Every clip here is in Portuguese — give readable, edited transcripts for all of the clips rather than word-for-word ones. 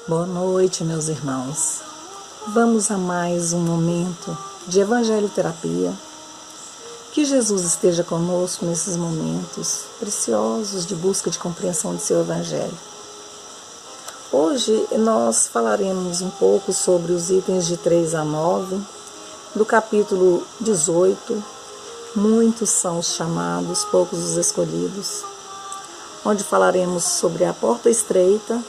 Boa noite, meus irmãos. Vamos a mais um momento de Evangelho Terapia. Que Jesus esteja conosco nesses momentos preciosos de busca de compreensão de seu Evangelho. Hoje nós falaremos um pouco sobre os itens de 3 a 9 do capítulo 18. Muitos são os chamados, poucos os escolhidos. Onde falaremos sobre a porta estreita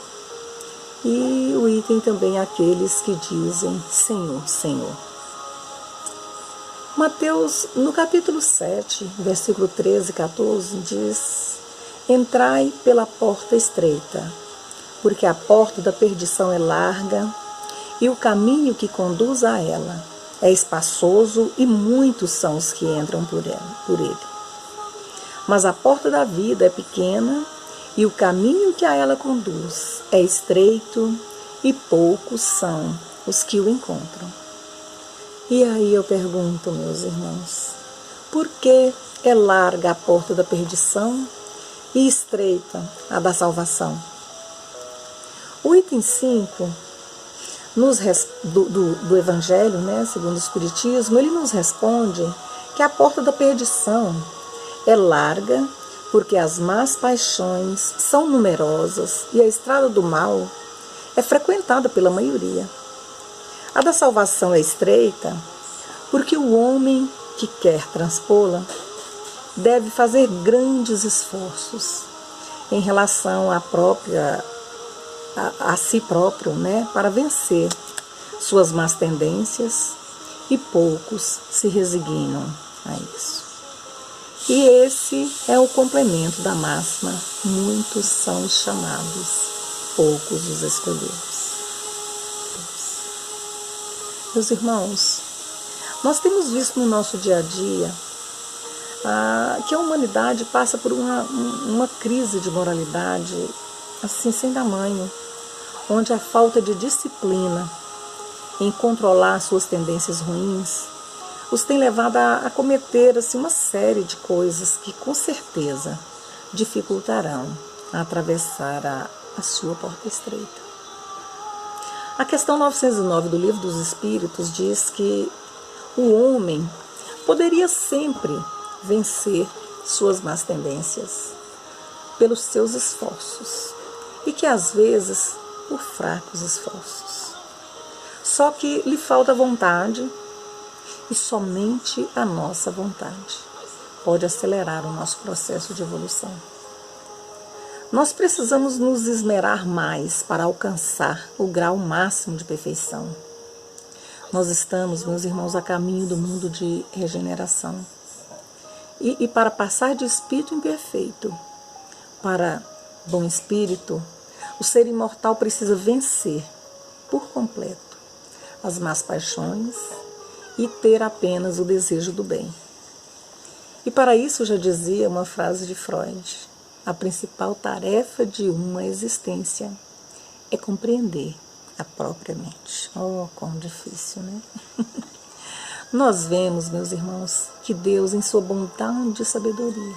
e o item também aqueles que dizem Senhor, Senhor. Mateus, no capítulo 7, versículo 13 e 14, diz: Entrai pela porta estreita, porque a porta da perdição é larga e o caminho que conduz a ela é espaçoso e muitos são os que entram por ele. Mas a porta da vida é pequena e o caminho que a ela conduz é estreito e poucos são os que o encontram. E aí eu pergunto, meus irmãos, por que é larga a porta da perdição e estreita a da salvação? O item 5 do Evangelho, segundo o Espiritismo, ele nos responde que a porta da perdição é larga porque as más paixões são numerosas e a estrada do mal é frequentada pela maioria. A da salvação é estreita porque o homem que quer transpô-la deve fazer grandes esforços em relação a si próprio, para vencer suas más tendências, e poucos se resignam a isso. E esse é o complemento da máxima: muitos são os chamados, poucos os escolhidos. Meus irmãos, nós temos visto no nosso dia a dia que a humanidade passa por uma crise de moralidade assim sem tamanho, onde a falta de disciplina em controlar suas tendências ruins os tem levado a cometer uma série de coisas que com certeza dificultarão a atravessar a sua porta estreita. A questão 909 do Livro dos Espíritos diz que o homem poderia sempre vencer suas más tendências pelos seus esforços e que às vezes por fracos esforços. Só que lhe falta vontade, e somente a nossa vontade pode acelerar o nosso processo de evolução. Nós precisamos nos esmerar mais para alcançar o grau máximo de perfeição. Nós estamos, meus irmãos, a caminho do mundo de regeneração. E para passar de espírito imperfeito para bom espírito, o ser imortal precisa vencer por completo as más paixões e ter apenas o desejo do bem. E para isso, já dizia uma frase de Freud, a principal tarefa de uma existência é compreender a própria mente. Oh, quão difícil, né? Nós vemos, meus irmãos, que Deus, em sua bondade e sabedoria,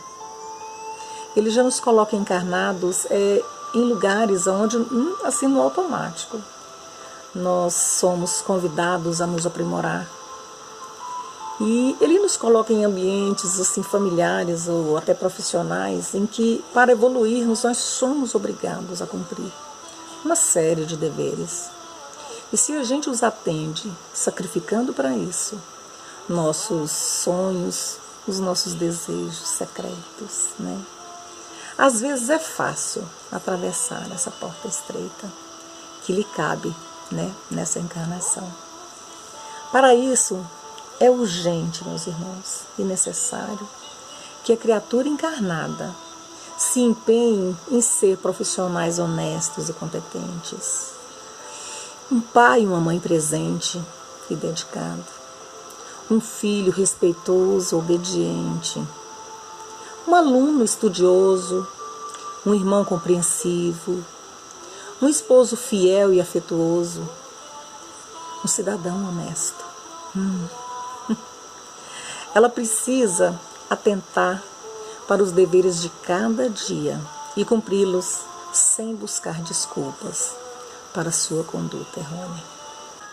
Ele já nos coloca encarnados em lugares onde, assim, no automático, nós somos convidados a nos aprimorar. E Ele nos coloca em ambientes assim, familiares ou até profissionais, em que, para evoluirmos, nós somos obrigados a cumprir uma série de deveres. E se a gente os atende, sacrificando para isso nossos sonhos, os nossos desejos secretos, às vezes é fácil atravessar essa porta estreita que lhe cabe, nessa encarnação. Para isso, é urgente, meus irmãos, e necessário que a criatura encarnada se empenhe em ser profissionais honestos e competentes. Um pai e uma mãe presente e dedicado. Um filho respeitoso, obediente. Um aluno estudioso. Um irmão compreensivo. Um esposo fiel e afetuoso. Um cidadão honesto. Ela precisa atentar para os deveres de cada dia e cumpri-los sem buscar desculpas, para sua conduta errônea.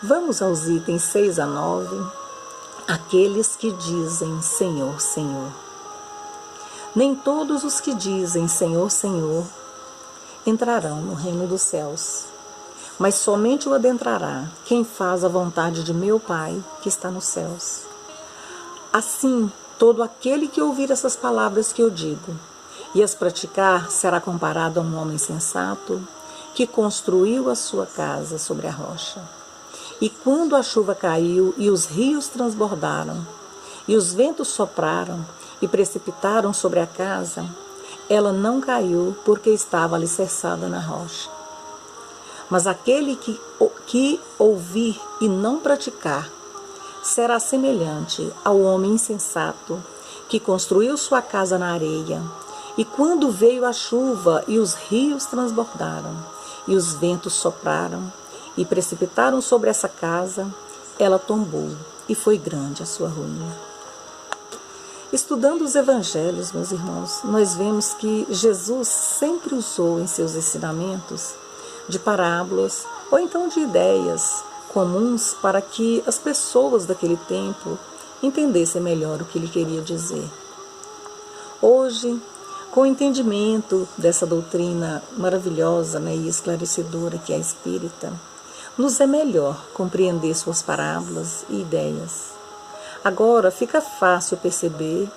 Vamos aos itens 6 a 9. Aqueles que dizem Senhor, Senhor. Nem todos os que dizem Senhor, Senhor entrarão no reino dos céus, mas somente o adentrará quem faz a vontade de meu Pai que está nos céus. Assim, todo aquele que ouvir essas palavras que eu digo e as praticar será comparado a um homem sensato que construiu a sua casa sobre a rocha. E quando a chuva caiu e os rios transbordaram, e os ventos sopraram e precipitaram sobre a casa, ela não caiu porque estava alicerçada na rocha. Mas aquele que ouvir e não praticar será semelhante ao homem insensato que construiu sua casa na areia. E quando veio a chuva e os rios transbordaram, e os ventos sopraram e precipitaram sobre essa casa, ela tombou e foi grande a sua ruína. Estudando os evangelhos, meus irmãos, nós vemos que Jesus sempre usou em seus ensinamentos de parábolas ou então de ideias comuns para que as pessoas daquele tempo entendessem melhor o que ele queria dizer. Hoje, com o entendimento dessa doutrina maravilhosa, e esclarecedora que é a espírita, nos é melhor compreender suas parábolas e ideias. Agora fica fácil perceber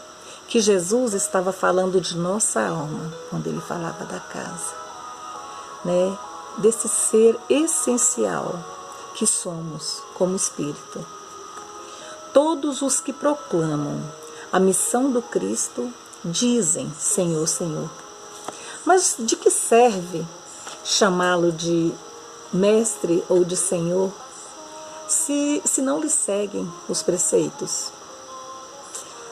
que Jesus estava falando de nossa alma quando ele falava da casa, desse ser essencial que somos como espírito. Todos os que proclamam a missão do Cristo dizem Senhor, Senhor. Mas de que serve chamá-lo de mestre ou de Senhor se não lhe seguem os preceitos?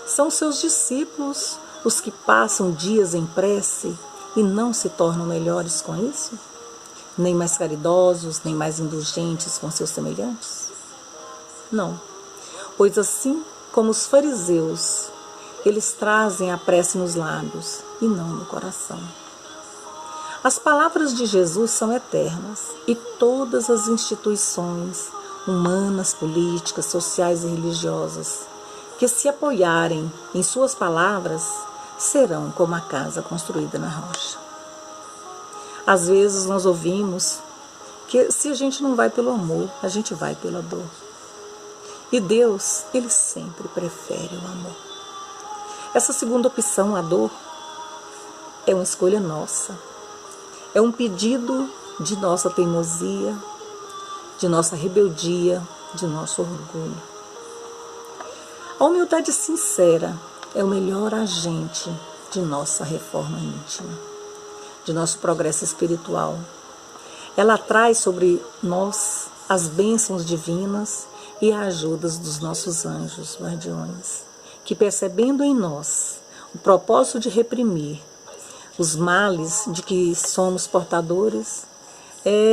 São seus discípulos os que passam dias em prece e não se tornam melhores com isso? Nem mais caridosos, nem mais indulgentes com seus semelhantes? Não, pois assim como os fariseus, eles trazem a prece nos lábios e não no coração. As palavras de Jesus são eternas e todas as instituições humanas, políticas, sociais e religiosas que se apoiarem em suas palavras serão como a casa construída na rocha. Às vezes nós ouvimos que se a gente não vai pelo amor, a gente vai pela dor. E Deus, Ele sempre prefere o amor. Essa segunda opção, a dor, é uma escolha nossa. É um pedido de nossa teimosia, de nossa rebeldia, de nosso orgulho. A humildade sincera é o melhor agente de nossa reforma íntima, de nosso progresso espiritual. Ela traz sobre nós as bênçãos divinas e as ajudas dos nossos anjos guardiões, que percebendo em nós o propósito de reprimir os males de que somos portadores,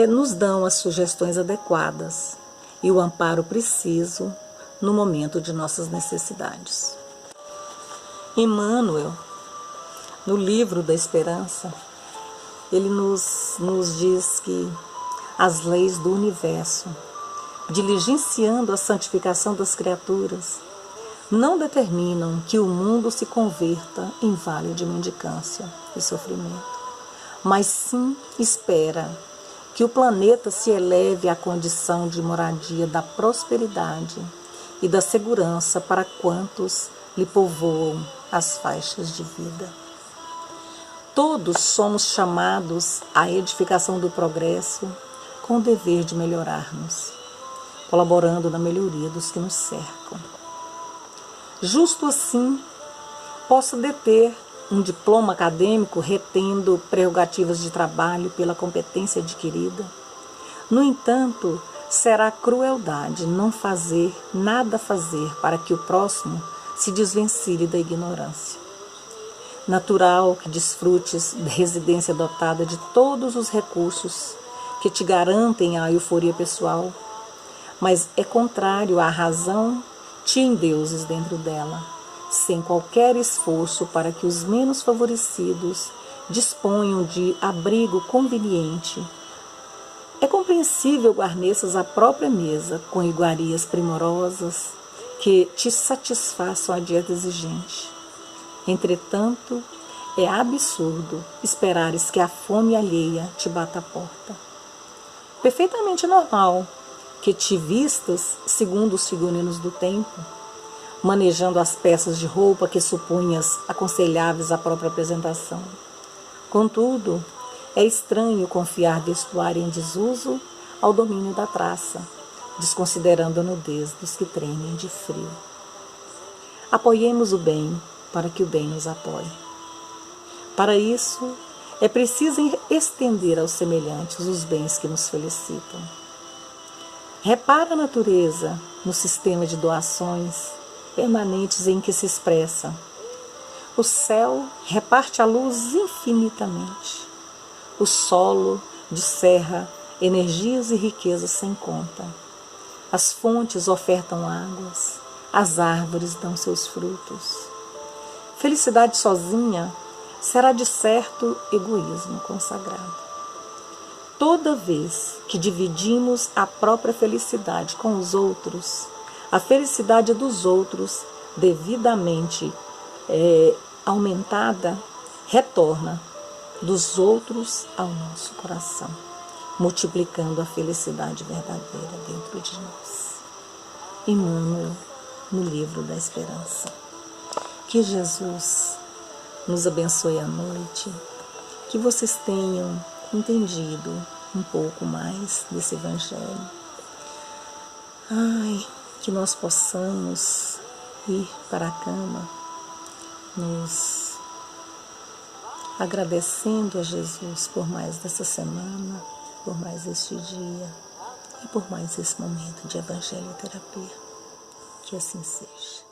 nos dão as sugestões adequadas e o amparo preciso no momento de nossas necessidades. Emmanuel, no livro da Esperança, ele nos diz que as leis do universo, diligenciando a santificação das criaturas, não determinam que o mundo se converta em vale de mendicância e sofrimento, mas sim espera que o planeta se eleve à condição de moradia da prosperidade e da segurança para quantos lhe povoam as faixas de vida. Todos somos chamados à edificação do progresso com o dever de melhorarmos, colaborando na melhoria dos que nos cercam. Justo assim, posso deter um diploma acadêmico retendo prerrogativas de trabalho pela competência adquirida. No entanto, será crueldade não fazer nada fazer para que o próximo se desvencilhe da ignorância. Natural que desfrutes da residência dotada de todos os recursos que te garantem a euforia pessoal, mas é contrário à razão te endeuses dentro dela, sem qualquer esforço para que os menos favorecidos disponham de abrigo conveniente É compreensível guarneças a própria mesa com iguarias primorosas que te satisfaçam a dieta exigente. Entretanto, é absurdo esperares que a fome alheia te bata a porta. Perfeitamente normal que te vistas segundo os figurinos do tempo, manejando as peças de roupa que supunhas aconselháveis à própria apresentação. Contudo, é estranho confiar vestuário em desuso ao domínio da traça, desconsiderando a nudez dos que tremem de frio. Apoiemos o bem para que o bem nos apoie. Para isso, é preciso estender aos semelhantes os bens que nos felicitam. Repara a natureza no sistema de doações permanentes em que se expressa. O céu reparte a luz infinitamente. O solo descerra energias e riquezas sem conta. As fontes ofertam águas, as árvores dão seus frutos. Felicidade sozinha será de certo egoísmo consagrado. Toda vez que dividimos a própria felicidade com os outros, a felicidade dos outros, devidamente aumentada, retorna dos outros ao nosso coração, multiplicando a felicidade verdadeira dentro de nós. Emmanuel, no livro da Esperança. Que Jesus nos abençoe à noite, que vocês tenham entendido um pouco mais desse Evangelho. Que nós possamos ir para a cama nos agradecendo a Jesus por mais dessa semana, por mais este dia e por mais esse momento de Evangelho e terapia. Que assim seja.